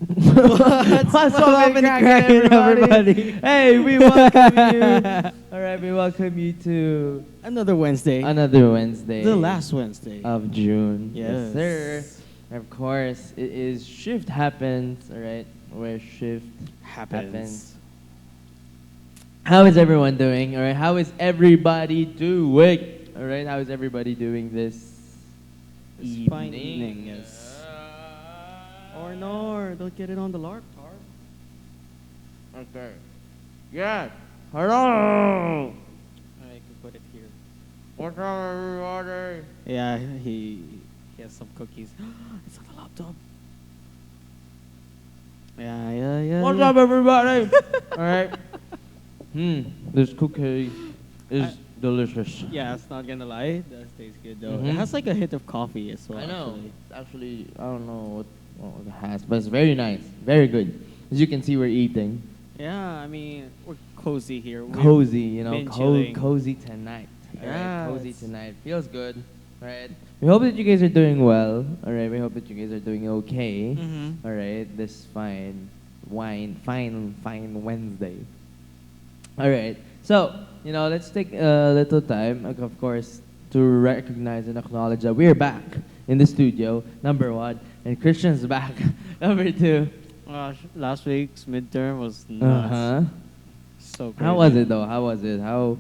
What's up, and cracking, everybody? Hey, we welcome you. All right, we welcome you to Another Wednesday. another Wednesday. The last Wednesday. of June. Yes. sir. Of course, it is Shift Happens, all right, where shift happens. How is everyone doing? All right, how is everybody doing? All right, how is everybody doing this Fine evening, yes. Or no, don't get it on the LARP, Tar. Okay. Yes. Hello. I can put it here. What's up, everybody? Yeah, he has some cookies. It's on the laptop. Yeah. What's up, everybody? All right. This cookie is delicious. Yeah, it's not gonna lie. That tastes good though. Mhm. It has like a hint of coffee as well. I know. Actually. Actually, I don't know what it has, but it's very nice, very good. As you can see, we're eating Yeah, I mean, we're cozy here. We're cozy, you know, been chilling. cozy tonight. All right, Yeah, cozy it's- tonight. Feels good. All right. We hope that you guys are doing well. All right. We hope that you guys are doing okay. Mhm. All right. This fine Wednesday. All right. So, let's take a little time, of course, to recognize and acknowledge that we're back in the studio, number one, and Christian's back, number two. Gosh, last week's midterm was Uh nuts. huh. So crazy. How was it though? How was it? How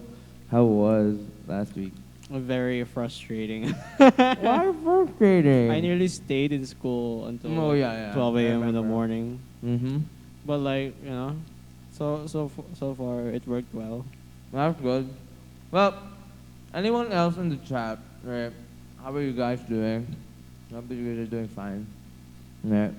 was last week? Very frustrating. Why frustrating? I nearly stayed in school until Oh, yeah. 12 I a.m. in the remember. morning. Mm-hmm. But like, so far it worked well. That's good. Well, anyone else in the chat, right? How are you guys doing? I hope that you guys are doing fine. Right.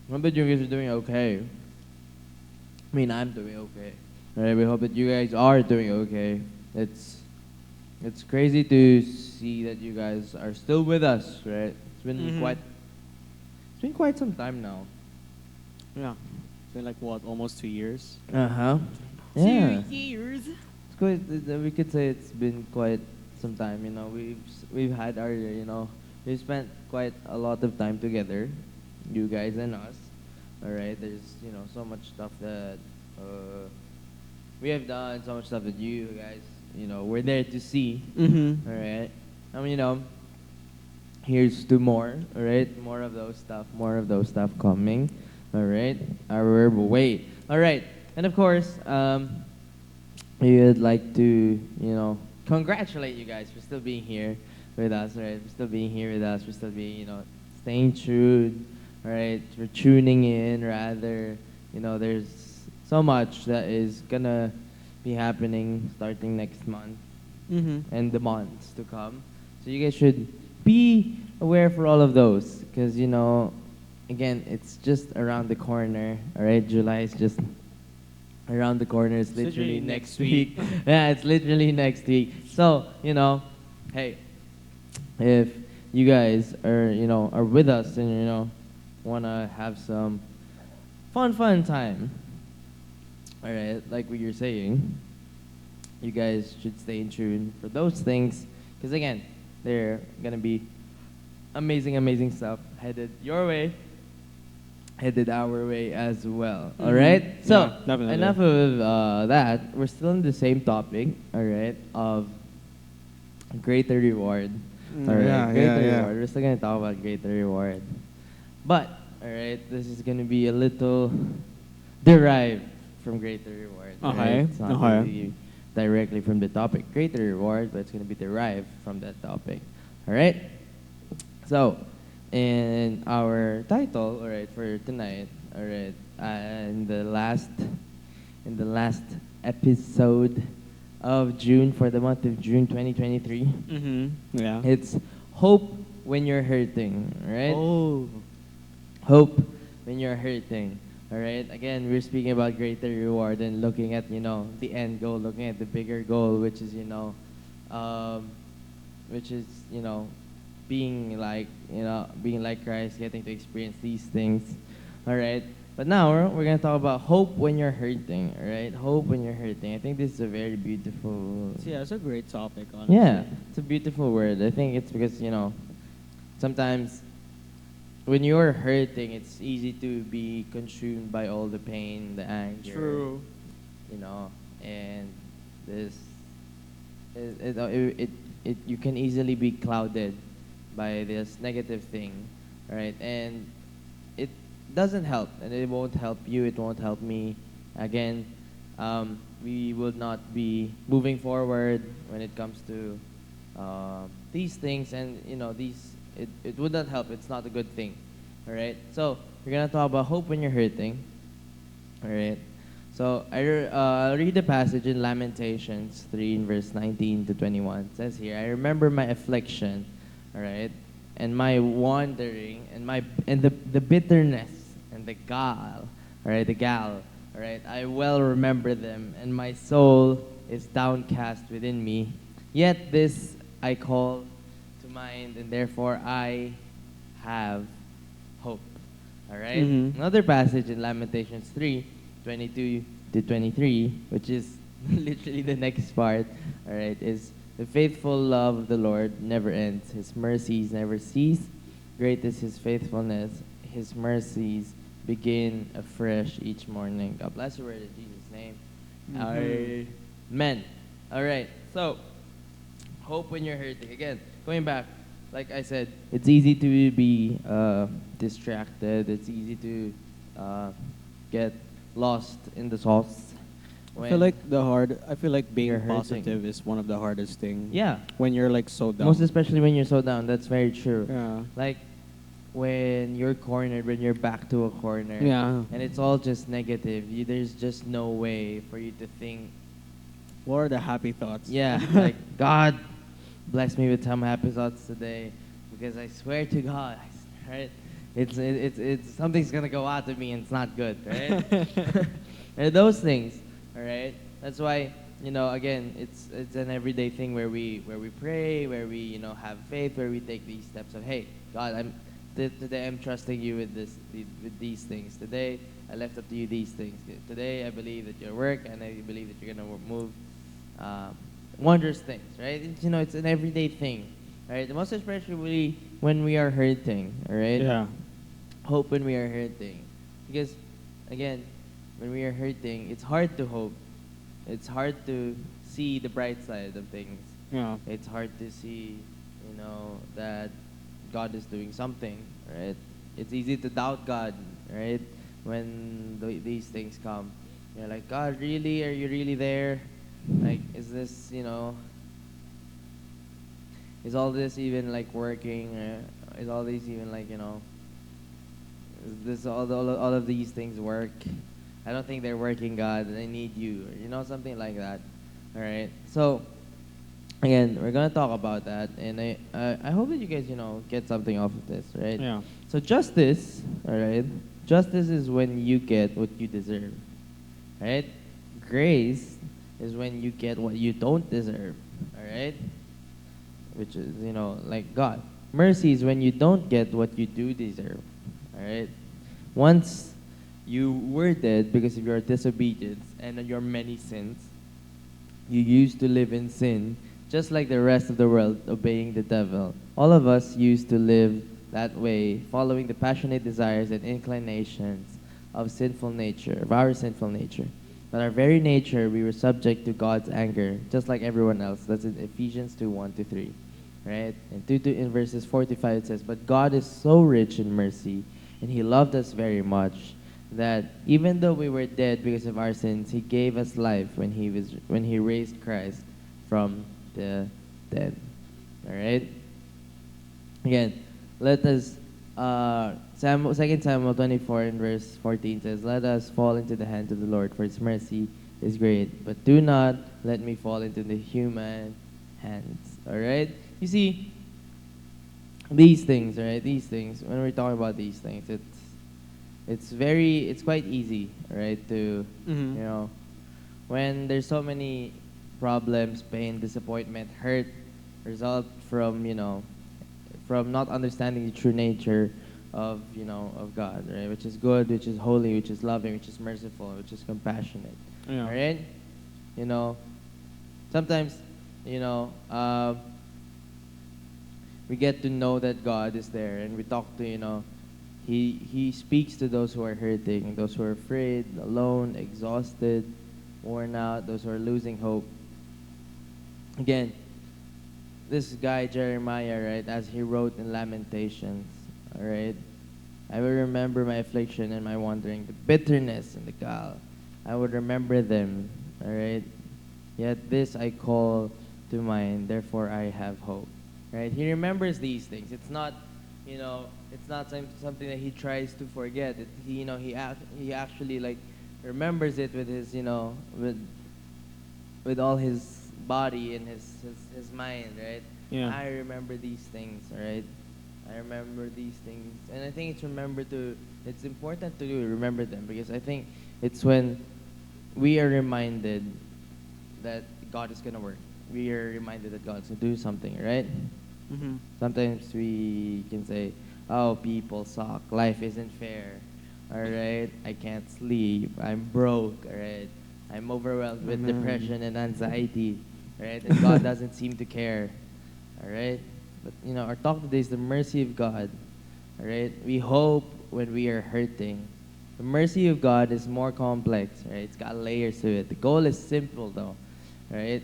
I hope that you guys are doing okay. I mean, I'm doing okay. Right. We hope that you guys are doing okay. It's crazy to see that you guys are still with us, right? Mhm. It's been quite some time now. Yeah. It's been like what, almost 2 years? Uh-huh. Yeah. 2 years. It's quite, we could say it's been quite some time, we've had our, we've spent quite a lot of time together, you guys and us. All right, there's, so much stuff that we have done, so much stuff that you guys, were there to see. Mm-hmm. All right. Here's to more, all right? More of those stuff coming. All right. Our way. All right. And of course, we would like to, congratulate you guys for still being here with us, right? For still being here with us, for still being, staying tuned, all right? For tuning in, rather. There's so much that is gonna be happening starting next month Mm-hmm. and the months to come. So you guys should be aware for all of those, because again, it's just around the corner. All right, July is just around the corner. It's literally next week. Yeah, it's literally next week. So hey, if you guys are with us and wanna have some fun time, all right, like what you're saying, you guys should stay in tune for those things, because again, they're gonna be amazing stuff headed your way, headed our way as well. All Mhm. right. So Yeah, definitely. enough of that. We're still on the same topic. All right. Of greater reward. Mm, All right. yeah, Greater yeah. reward. We're still gonna talk about greater reward, but all right, this is gonna be a little derived from greater reward. Okay, Right? It's not okay. really directly from the topic greater reward, but it's gonna be derived from that topic. All right. So, in our title, all right, for tonight, all right, in the last episode of June, for the month of June 2023, Mm-hmm. Yeah. it's hope when you're hurting, all right? Oh. Hope when you're hurting. All right. Again, we're speaking about greater reward and looking at the end goal, looking at the bigger goal, which is being like Christ, getting to experience these things. All right. But now we're gonna talk about hope when you're hurting. All right. Hope when you're hurting. I think this is a very beautiful. Yeah, it's a great topic, honestly. Yeah, it's a beautiful word. I think it's because sometimes when you're hurting, it's easy to be consumed by all the pain, the anger, True. you know, and this it you can easily be clouded by this negative thing, right? And it doesn't help, and it won't help you. It won't help me. Again, we will not be moving forward when it comes to these things, and you know these. It would not help. It's not a good thing. All right. So we're gonna talk about hope when you're hurting. All right. So I'll read the passage in Lamentations 3 in verse 19 to 21. It says here, I remember my affliction, all right, and my wandering, and the bitterness and the gall, all right, the gall, all right. I well remember them, and my soul is downcast within me. Yet this I call to mind, and therefore I have hope. All right? Mhm. Another passage in Lamentations 3:22 to 23, which is literally the next part, all right, is the faithful love of the Lord never ends. His mercies never cease. Great is his faithfulness. His mercies begin afresh each morning. God bless your word in Jesus' name. Mhm. Amen. All right. So, hope when you're hurting. Again, going back, like I said, it's easy to be distracted. It's easy to get lost in the sauce. I feel like being You're hurting. positive is one of the hardest thing. Yeah. When you're like so down. Most especially when you're so down. That's very true. Yeah. Like when you're cornered, when you're back to a corner, Yeah. and it's all just negative. There's just no way for you to think. What are the happy thoughts? Yeah, like God bless me with some happy thoughts today, because I swear to God, right? It's something's gonna go out of me and it's not good, right? And those things, all right. That's why again, it's an everyday thing where we pray, where we have faith, where we take these steps of hey God, today I'm trusting you with with these things. Today I left up to you these things. Today I believe that your work, and I believe that you're gonna move wondrous things, right? It's an everyday thing, right? Most especially when we are hurting, all right? Yeah. Hope when we are hurting, because again, when we are hurting, it's hard to hope. It's hard to see the bright side of things. Yeah. It's hard to see, that God is doing something, right? It's easy to doubt God, right? When these things come, you're like, God, really? Are you really there? Like, is this, is all this even like working? Is all these even like, is this all of these things work? I don't think they're working, God. I need you, something like that. All right. So again, we're gonna talk about that, and I hope that you guys get something off of this, right? Yeah. So justice, all right. Justice is when you get what you deserve, right? Grace is when you get what you don't deserve, all right? Which is like God. Mercy is when you don't get what you do deserve, all right? Once you were dead because of your disobedience and your many sins. You used to live in sin, just like the rest of the world, obeying the devil. All of us used to live that way, following the passionate desires and inclinations of our sinful nature. But our very nature, we were subject to God's anger, just like everyone else. That's in Ephesians 2:1-3, right? And in verses 4-5 it says, "But God is so rich in mercy, and He loved us very much, that even though we were dead because of our sins, He gave us life when He raised Christ from the dead." All right. Again, let us. 2 Samuel 24 in verse 14 says, "Let us fall into the hands of the Lord, for His mercy is great. But do not let me fall into the human hands." All right. You see, these things, right? These things. When we're talking about these things, it's quite easy, right, to Mhm. when there's so many problems, pain, disappointment, hurt result from not understanding the true nature of God, right? Which is good, which is holy, which is loving, which is merciful, which is compassionate. Yeah. All right? Sometimes, you know, we get to know that God is there, and we talk to He speaks to those who are hurting, those who are afraid, alone, exhausted, worn out, those who are losing hope. Again, this guy Jeremiah, right, as he wrote in Lamentations, all right, I will remember my affliction and my wandering, the bitterness and the gall. I would remember them, all right. Yet this I call to mind, therefore I have hope. Right? He remembers these things. It's not, it's not something that he tries to forget. He actually like remembers it with his, with all his body and his mind, right? Yeah. I remember these things, right? I remember these things, and I think it's important to remember them because I think it's when we are reminded that God is gonna work. We are reminded that God's gonna do something, right? Mm-hmm. Sometimes we can say, "Oh, people suck. Life isn't fair. All right, I can't sleep. I'm broke. All right, I'm overwhelmed with Amen. depression and anxiety. Right, and God doesn't seem to care. All right, but our talk today is the mercy of God. All right, we hope when we are hurting. The mercy of God is more complex. Right, it's got layers to it. The goal is simple though. Right,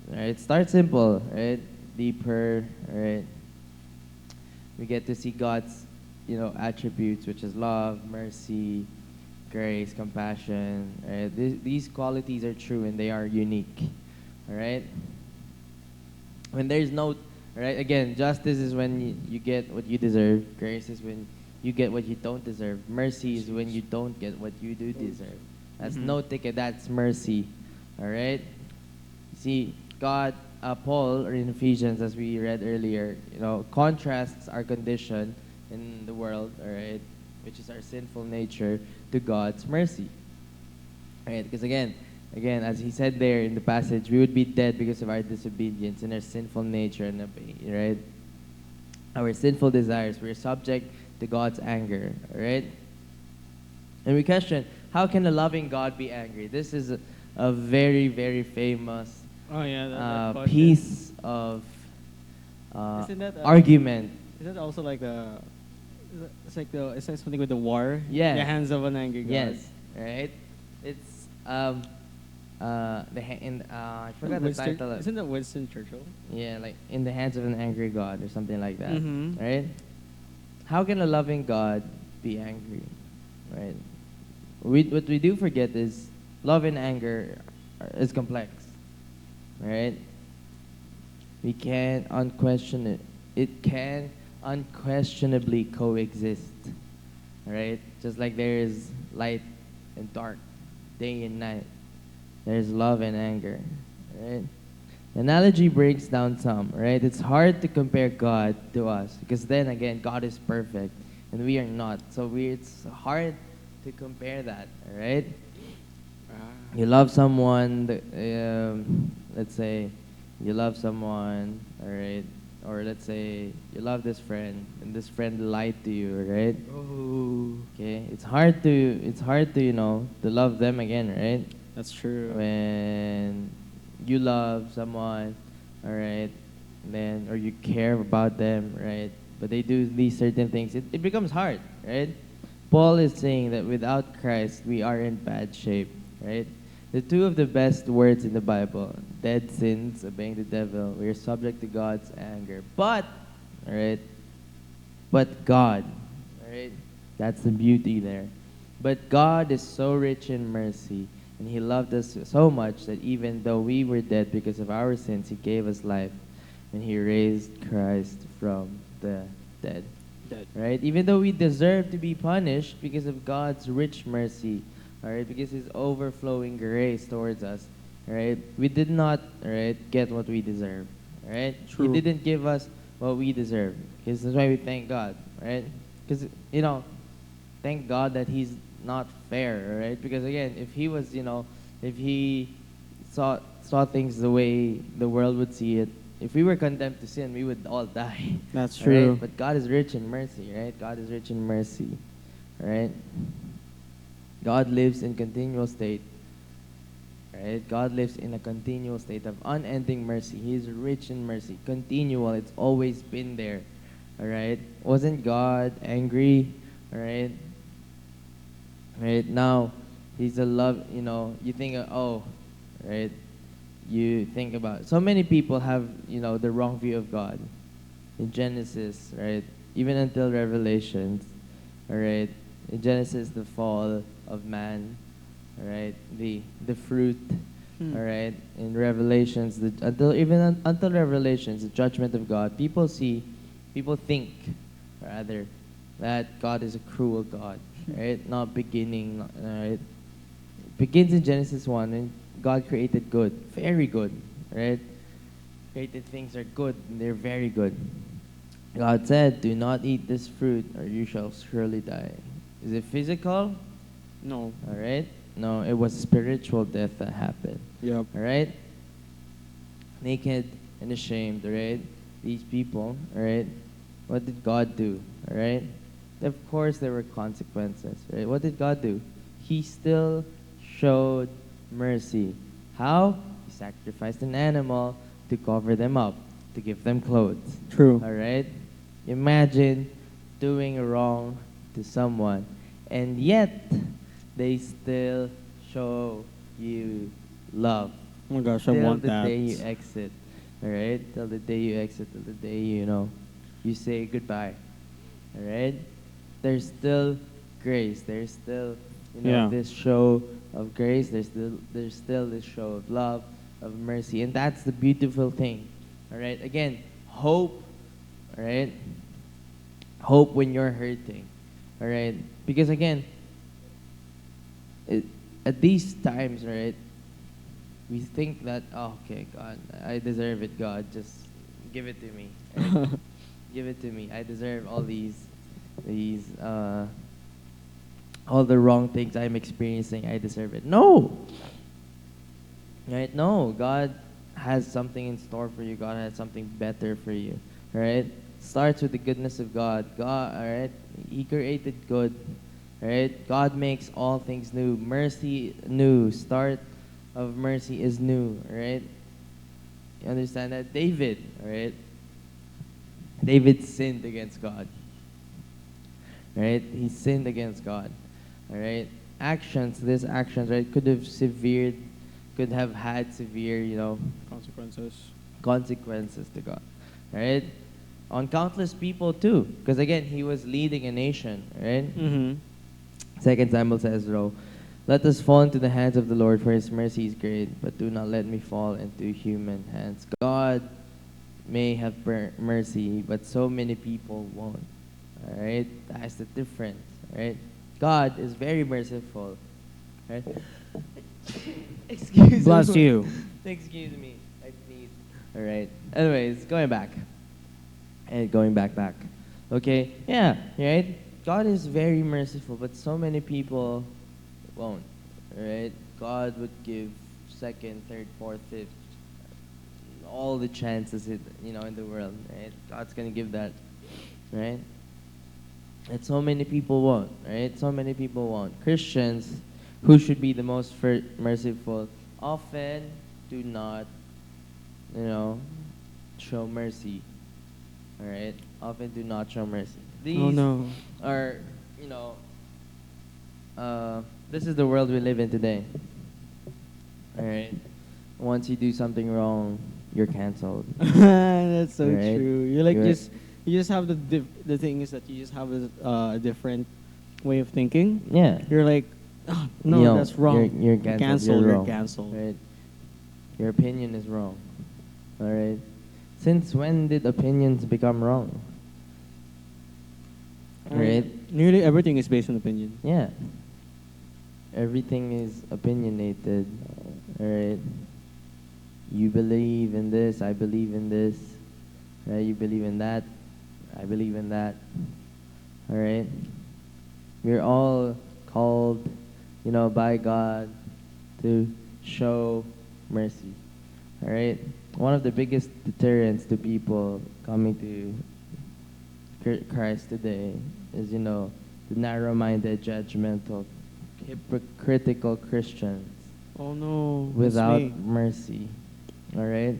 right. Start simple. Right, deeper. Right. We get to see God's, attributes, which is love, mercy, grace, compassion. Right? These qualities are true and they are unique. All right. When there's no, right? Again, justice is when you get what you deserve. Grace is when you get what you don't deserve. Mercy is when you don't get what you do deserve. That's Mhm. no ticket. That's mercy. All right. See, God, Paul, or in Ephesians, as we read earlier, contrasts our condition in the world, all right, which is our sinful nature, to God's mercy. All right, because again, as he said there in the passage, we would be dead because of our disobedience and our sinful nature and right? Our sinful desires. We're subject to God's anger, all right? And we question, how can a loving God be angry? This is a very, very famous Oh yeah, that question. piece of Isn't that, argument. Is that also like the? It's like something with the war. Yeah. The hands of an angry god. Yes, right? It's I forgot the Winston, title. Isn't that Winston Churchill? Yeah, like in the hands of an angry God or something like that, Mhm. right? How can a loving God be angry, right? What we do forget is love and anger is complex, right? We can unquestion it. It can unquestionably coexist, right? Just like there is light and dark, day and night. There's love and anger, right? The analogy breaks down some, right? It's hard to compare God to us because then again, God is perfect and we are not. So it's hard to compare that, all right? You love someone, let's say you love someone, all right? Or let's say you love this friend and this friend lied to you, right? Oh, Okay, it's hard to love them again, right? that's true. When you love someone, all right, or you care about them, right? But they do these certain things, it becomes hard, right? Paul is saying that without Christ, we are in bad shape, right? The two of the best words in the Bible, dead sins, obeying the devil, we are subject to God's anger. But, all right, but God, all right, that's the beauty there. But God is so rich in mercy, and He loved us so much that even though we were dead because of our sins, He gave us life, and He raised Christ from the dead. Dead. Right? Even though we deserve to be punished because of God's rich mercy, all right, because His overflowing grace towards us, all right, we did not, all right, get what we deserve, all right. True. He didn't give us what we deserve. Because that's why we thank God, right? Because thank God that He's not fair, right? Because again, if He was, if He saw things the way the world would see it, if we were condemned to sin, we would all die. That's Right? true. But God is rich in mercy, right? God is rich in mercy, right? God lives in continual state, right? God lives in a continual state of unending mercy. He is rich in mercy, continual. It's always been there, All right? Wasn't God angry? All right? Right now, He's a love. You think, right? You think about so many people have the wrong view of God in Genesis, right? Even until Revelations, all right? In Genesis, the fall of man, all right? The fruit, all right? In Revelations, until Revelations, the judgment of God. People think, rather, that God is a cruel God, right? Not beginning, right? Begins in Genesis 1, and God created good, very good, right? Created things are good, and they're very good. God said, "Do not eat this fruit, or you shall surely die." Is it physical? No. All right. No, it was spiritual death that happened. Yep. All right. Naked and ashamed. All right. These people. All right. What did God do? All right. Of course, there were consequences. Right. What did God do? He still showed mercy. How? He sacrificed an animal to cover them up, to give them clothes. True. All right? Imagine doing wrong to someone, and yet they still show you love. Oh my gosh, I Till want the that. day you exit. All right? Till the day you exit, till the day you say goodbye. All right? There's still grace. There's still Yeah. this show of grace. There's still this show of love, of mercy, and that's the beautiful thing. All right? Again, hope. All right? Hope when you're hurting. All right? Because again, at these times, right, we think that, oh, okay, God, I deserve it, God, just give it to me. Right? Give it to me. I deserve all all the wrong things I'm experiencing. I deserve it. No! Right? No, God has something in store for you. God has something better for you. Right? Starts with the goodness of God. God, all right? He created good. Right? God makes all things new. Mercy new. Start of mercy is new. Right? You understand that? David, right? David sinned against God. Right? He sinned against God. All right? These actions, right, could have had severe, consequences to God. Right? On countless people too. Because again, he was leading a nation, right? Mm-hmm. Second Samuel says, "Let us fall into the hands of the Lord, for his mercy is great, but do not let me fall into human hands." God may have mercy, but so many people won't. All right? That's the difference, right? God is very merciful, right? Excuse Bless me. you. Excuse me. I sneezed. All right. Anyways, going back. And going back. Okay? Yeah, right? God is very merciful, but so many people won't. Right? God would give second, third, fourth, fifth, all the chances in the world. Right? God's gonna give that. Right? And so many people won't. Right? So many people won't. Christians, who should be the most merciful, often do not, show mercy. All right? Often do not show mercy. Oh no. Are, this is the world we live in today. All right? Once you do something wrong, you're canceled. That's so Right? true. You just have the thing is that you just have a different way of thinking. Yeah. You're like, oh, no, that's wrong. You're canceled. You're wrong. canceled. Right? Your opinion is wrong. All right? Since when did opinions become wrong? Right? Nearly everything is based on opinion. Yeah. Everything is opinionated. All right? You believe in this, I believe in this. Right? You believe in that, I believe in that. All right? We're all called, by God to show mercy. All right? One of the biggest deterrents to people coming to Christ today is, the narrow-minded, judgmental, hypocritical Christians Oh no. without That's me. mercy. All right?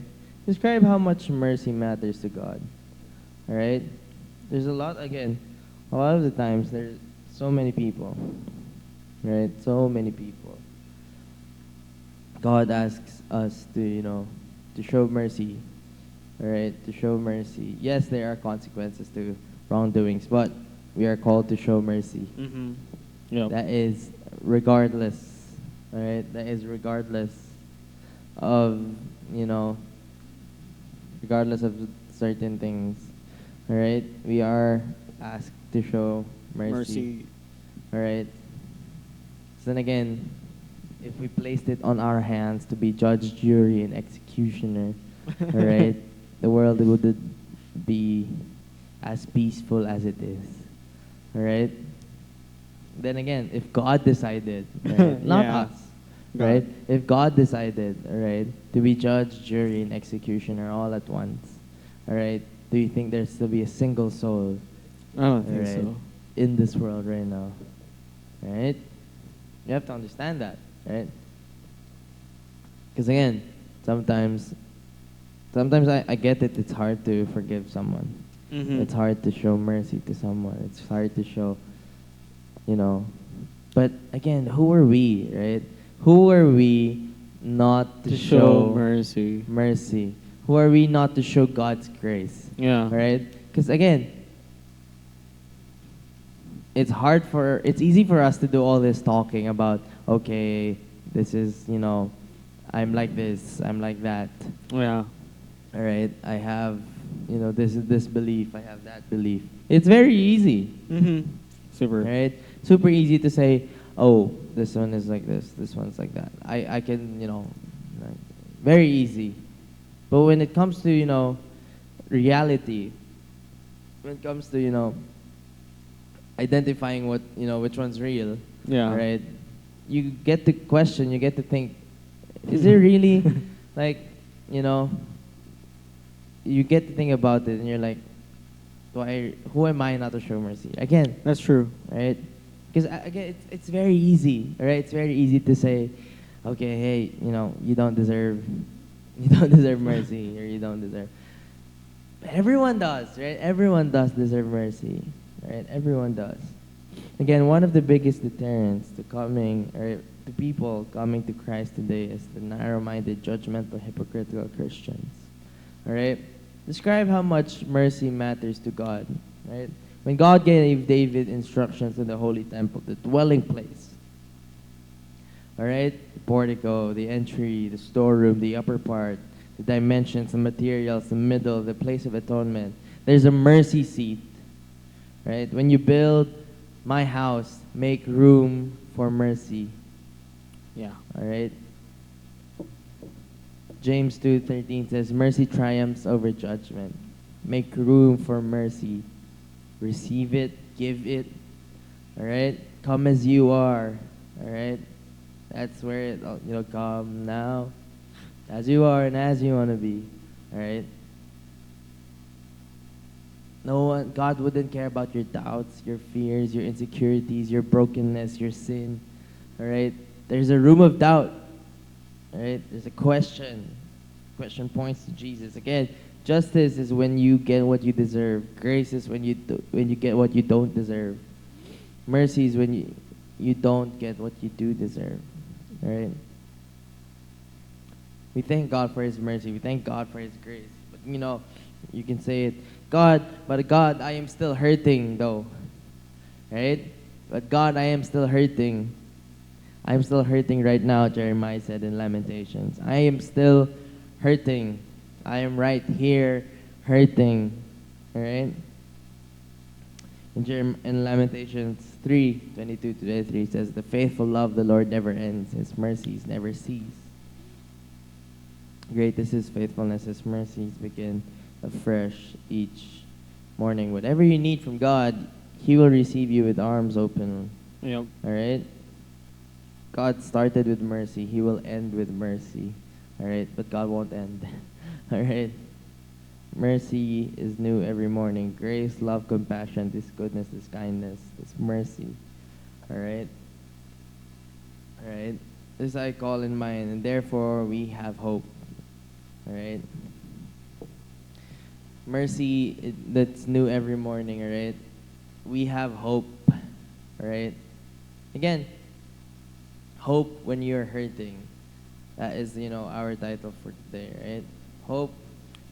Describe how much mercy matters to God. All right? there's a lot, again, a lot of the times there's so many people, right? So many people. God asks us to, to show mercy, right? To show mercy. Yes, there are consequences to wrongdoings, but we are called to show mercy. Mm-hmm. Yep. That is regardless, right? That is regardless of, you know, regardless of certain things, all right? We are asked to show mercy. Mercy. All right. So then again, if we placed it on our hands to be judge, jury, and executioner, all right, the world wouldn't be as peaceful as it is. All right. Then again, if God decided, right, not Yeah. us, right? If God decided, all right, to be judge, jury, and executioner all at once, all right, do you think there's still be a single soul, I don't think right, so. in this world right now? Right? You have to understand that, right? Because again, sometimes I get it. It's hard to forgive someone. Mm-hmm. It's hard to show mercy to someone. It's hard to show, you know. But again, who are we, right? Who are we not to, To show mercy. mercy? Who are we not to show God's grace? Yeah. Right? Because again, it's easy for us to do all this talking about, okay, this is, I'm like this, I'm like that. Yeah. All right, I have, this belief, I have that belief. It's very easy, Mm-hmm. Super. right? Super easy to say, oh, this one is like this one's like that. I can, like, very easy. But when it comes to, reality, when it comes to, identifying which one's real, Yeah. right? You get to question, you get to think, is it really, like, you get to think about it and you're like, who am I not to show mercy? Again, That's true. right? Because again, it's very easy, right? It's very easy to say, okay, hey, you don't deserve mercy, or you don't deserve. But everyone does, right? Everyone does deserve mercy, right? Everyone does. Again, one of the biggest deterrents to to people coming to Christ today is the narrow-minded, judgmental, hypocritical Christians. All right? Describe how much mercy matters to God, right? When God gave David instructions in the holy temple, the dwelling place, all right? The portico, the entry, the storeroom, the upper part, the dimensions, the materials, the middle, the place of atonement. There's a mercy seat, right? When you build my house, make room for mercy, Yeah. all right? James 2:13 says, mercy triumphs over judgment. Make room for mercy. Receive it, give it, all right? Come as you are, all right? That's where it, come now, as you are and as you want to be, all right? God wouldn't care about your doubts, your fears, your insecurities, your brokenness, your sin, all right? There's a room of doubt, all right? There's a question. Question points to Jesus. Again, justice is when you get what you deserve. Grace is when you get what you don't deserve. Mercy is when you don't get what you do deserve. All right? We thank God for His mercy. We thank God for His grace. But you can say it, God, I am still hurting though. Right? But God, I am still hurting. I'm still hurting right now, Jeremiah said in Lamentations. I am still hurting. I am right here hurting. All right? In Lamentations 3:22-23 says, the faithful love of the Lord never ends. His mercies never cease. Great is His faithfulness. His mercies begin afresh each morning. Whatever you need from God, He will receive you with arms open. Yep. All right? God started with mercy. He will end with mercy. All right? But God won't end. All right? Mercy is new every morning. Grace, love, compassion, this goodness, this kindness, this mercy. All right? All right? This I call in mind, and therefore we have hope. All right? mercy that's new every morning, all right? We have hope, all right? Again, hope when you're hurting. That is, our title for today, right? Hope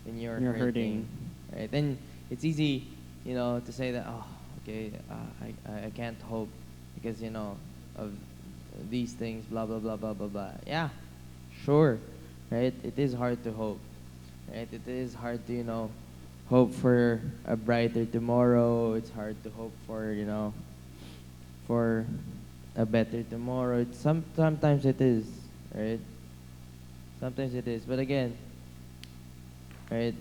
when you're You're hurting, hurting. right? Then it's easy, to say that, oh, okay, I can't hope because, of these things, blah, blah, blah, blah, blah, blah. Yeah, sure, right? It is hard to hope, right? It is hard to, hope for a brighter tomorrow. It's hard to hope for, for a better tomorrow. Sometimes it is, right? Sometimes it is. But again, right?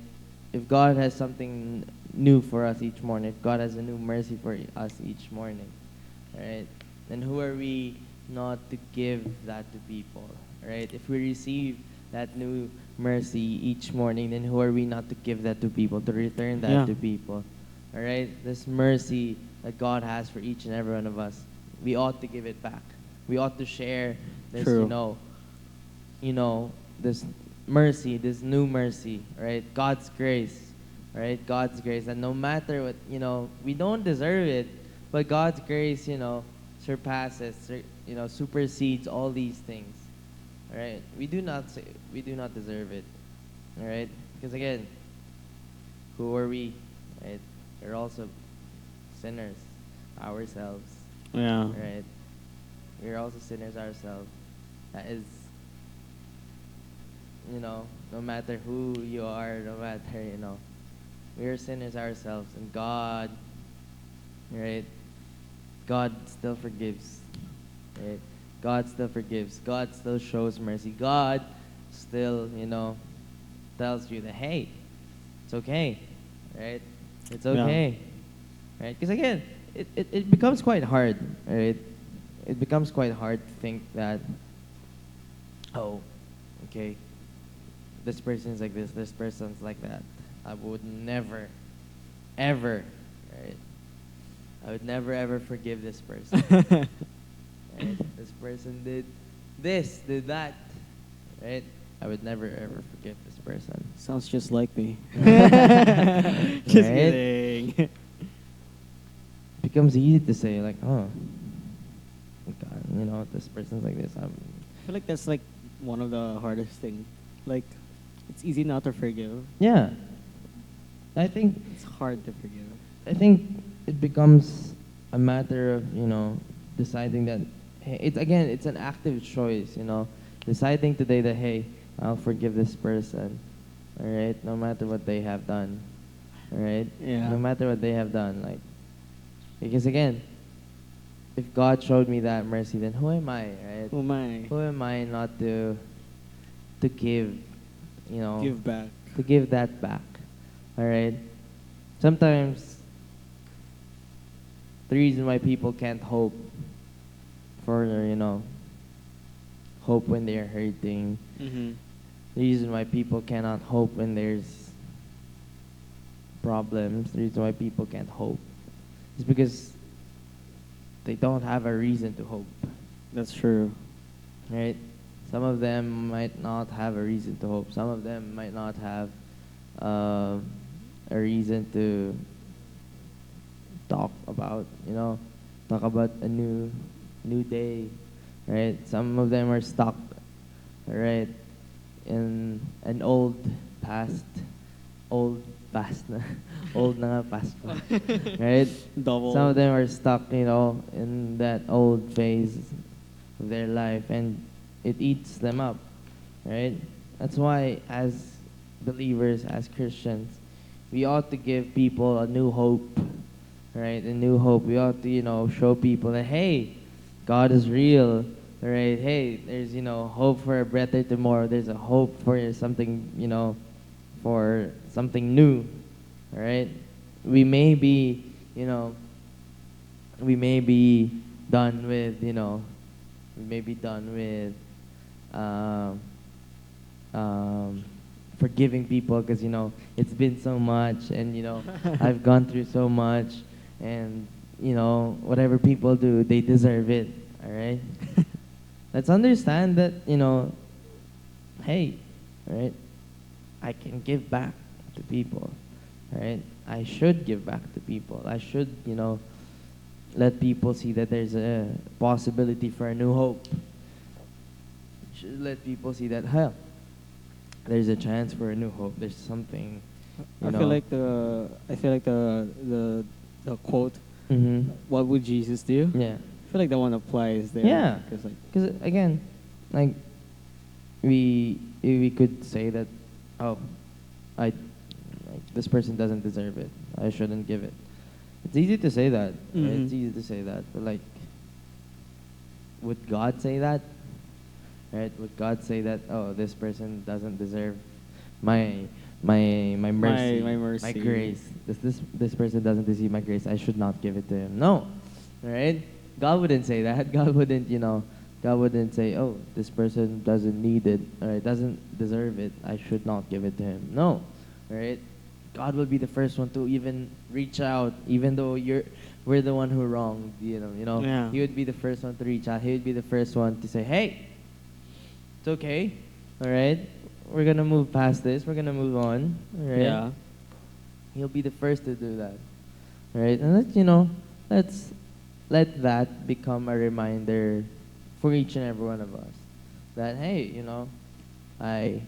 If God has something new for us each morning, if God has a new mercy for us each morning, right? Then who are we not to give that to people, right? If we receive that new mercy each morning, then who are we not to give that to people, to return that Yeah. to people, all right? This mercy that God has for each and every one of us, we ought to give it back. We ought to share this, True. This mercy, this new mercy, right? God's grace, right? God's grace. And no matter what, we don't deserve it, but God's grace, surpasses, supersedes all these things, all right? We do not deserve it, all right? Because again, who are we, right? We're also sinners ourselves, Yeah. right? We're also sinners ourselves. That is, no matter who you are, no matter, we're sinners ourselves. And God, right? God still forgives, right? God still forgives. God still shows mercy. God still, tells you that, hey, it's okay, right? It's okay, right? Because again, it becomes quite hard, right? It becomes quite hard to think that, oh, okay, this person's like this person's like that. I would never, ever, right? I would never ever forgive this person. Right? This person did this, did that, right? I would never ever forgive this person. Sounds just like me. Right? Just kidding. It becomes easy to say like, oh, God, this person's like this. I feel like that's like one of the hardest thing. Like, it's easy not to forgive. Yeah. I think It's hard to forgive. I think it becomes a matter of, deciding that, hey, it's an active choice, deciding today that, hey, I'll forgive this person, all right, no matter what they have done, all right? Yeah. No matter what they have done, like, because again, if God showed me that mercy, then who am I, right? Oh my. Who am I not to give, Give back. to give that back, all right? Sometimes the reason why people can't hope for, hope when they're hurting, Mm-hmm. the reason why people cannot hope when there's problems, the reason why people can't hope is because they don't have a reason to hope, That's true. right? Some of them might not have a reason to hope. Some of them might not have a reason to talk about, talk about a new day, right? Some of them are stuck, right, in an old past na, old na nga past pa, right? Double. Some of them are stuck, in that old phase of their life, and it eats them up, right? That's why, as believers, as Christians, we ought to give people a new hope, right? A new hope. We ought to, show people that, hey, God is real, right? Hey, there's, hope for a better tomorrow. There's a hope for something, for something new, all right? We may be, we may be done with, we may be done with forgiving people because, it's been so much and, I've gone through so much and, whatever people do, they deserve it, all right? Let's understand that, hey, all right, I can give back to people, right? I should give back to people. I should, let people see that there's a possibility for a new hope. Should let people see that, hell, there's a chance for a new hope. There's something, you I know. feel like the quote, Mm-hmm. "What would Jesus do?" Yeah. I feel like that one applies there. Yeah. Because like, Because again, like we could say that, oh, I like this person doesn't deserve it. I shouldn't give it. It's easy to say that. Right? Mhm. It's easy to say that. But like, would God say that? Right? Would God say that? Oh, this person doesn't deserve my my mercy, My mercy. my grace. This person doesn't deserve my grace. I should not give it to him. No, right? God wouldn't say that. God wouldn't, God wouldn't say, oh, this person doesn't need it or doesn't deserve it. I should not give it to him. No, right? God will be the first one to even reach out, even though we're the one who wronged. Yeah. He would be the first one to reach out. He would be the first one to say, hey, it's okay. All right. We're going to move past this. We're going to move on. All right. yeah. He'll be the first to do that. All right. And let's let that become a reminder for each and every one of us that, hey, I,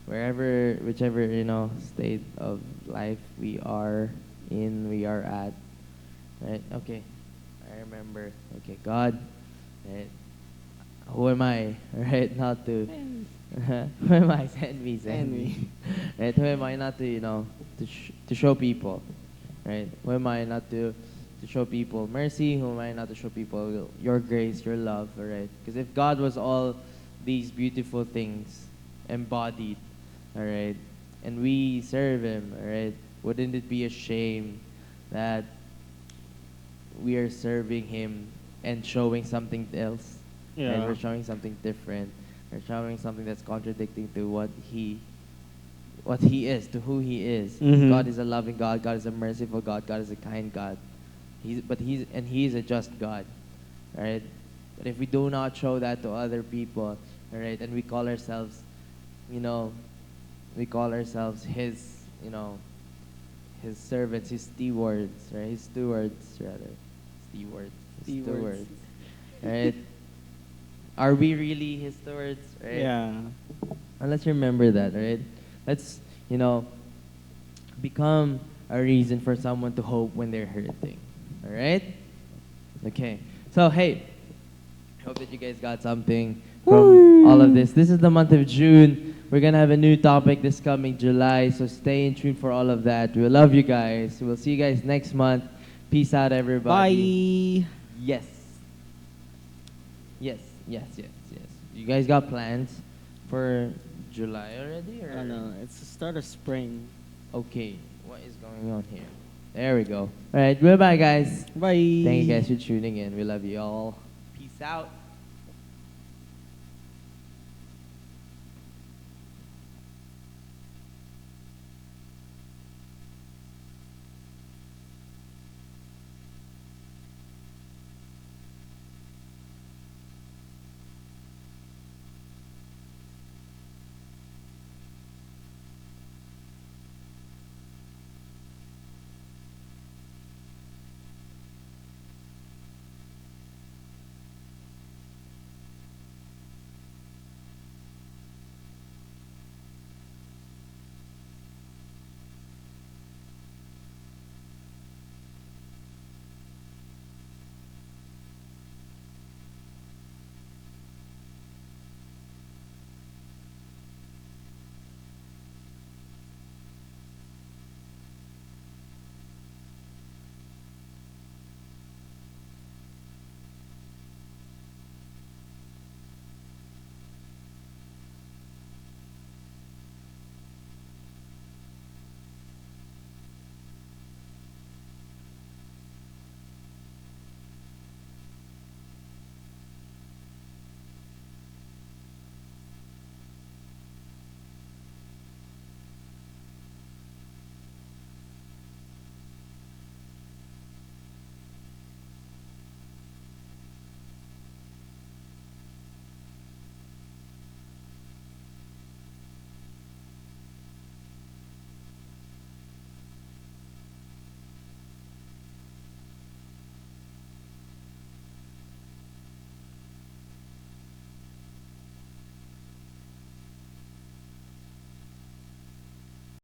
whichever, state of life we are in, we are at, right? Okay. I remember. Okay, God, right? Who am I, right? Not to, who am I? Send me. Right? Who am I not to, to show people, right? Who am I not to show people mercy? Who am I not to show people your grace, your love, all right? Because if God was all these beautiful things embodied, all right, and we serve Him, all right, wouldn't it be a shame that we are serving Him and showing something else? Yeah. And we're showing something different. We're showing something that's contradicting to what He is, to who He is. Mhm. God is a loving God. God is a merciful God. God is a kind God. He is a just God, right? But if we do not show that to other people, all right, and we call ourselves, His, His servants, His stewards, right? His stewards, rather, stewards, His Stewards. stewards, right? Are we really His stewards, right? Yeah. And let's remember that, right? Let's, become a reason for someone to hope when they're hurting. All right? Okay. So, hey, hope that you guys got something from all of this. This is the month of June. We're going to have a new topic this coming July, so stay in tune for all of that. We love you guys. We'll see you guys next month. Peace out, everybody. Bye. Yes. You guys got plans for July already? Or? Oh no, it's the start of spring. Okay, what is going on here? There we go. All right, goodbye, guys. Bye. Thank you guys for tuning in. We love you all. Peace out.